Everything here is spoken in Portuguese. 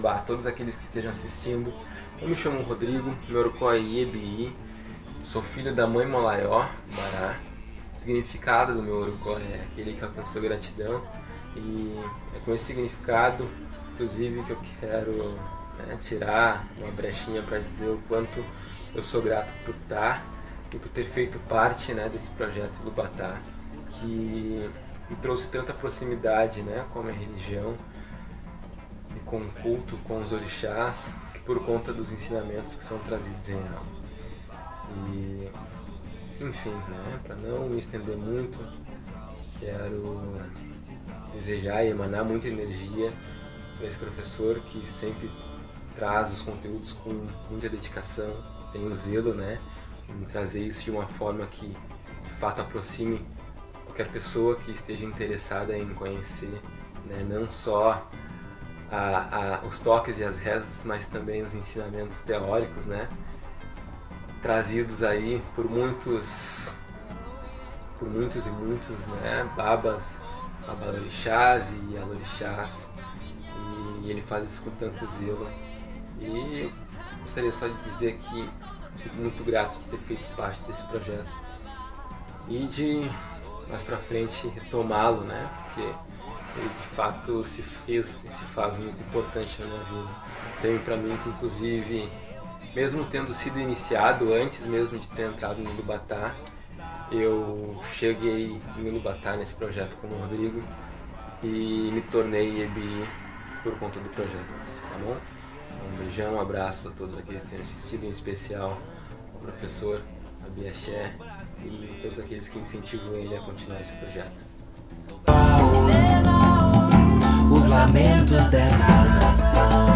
Iorubá, a todos aqueles que estejam assistindo. Eu me chamo Rodrigo, meu Orocó é Iebi, sou filho da mãe Molaió, Bará. O significado do meu Orocó é aquele que alcançou gratidão, e é com esse significado, inclusive, que eu quero tirar uma brechinha para dizer o quanto eu sou grato por estar e por ter feito parte desse projeto do Batá, que me trouxe tanta proximidade com a minha religião e com o culto, com os orixás, por conta dos ensinamentos que são trazidos em ela. E, enfim, para não me estender muito, quero desejar e emanar muita energia para esse professor que sempre traz os conteúdos com muita dedicação, tem o zelo, em trazer isso de uma forma que de fato aproxime qualquer pessoa que esteja interessada em conhecer, não só os toques e as rezas, mas também os ensinamentos teóricos, trazidos aí por muitos e muitos, babas, babalorixás e alorixás, e ele faz isso com tanto zelo. E eu gostaria só de dizer que fico muito grato de ter feito parte desse projeto e de mais pra frente retomá-lo, porque ele de fato se fez e se faz muito importante na minha vida. Tenho pra mim que, inclusive, mesmo tendo sido iniciado antes mesmo de ter entrado no Ilubatá, eu cheguei no Ilubatá nesse projeto com o Rodrigo e me tornei Iebi por conta do projeto, tá bom? Um beijão, um abraço a todos aqueles que tenham assistido, em especial ao professor, a Biaxé e todos aqueles que incentivam ele a continuar esse projeto. Os lamentos dessa nação.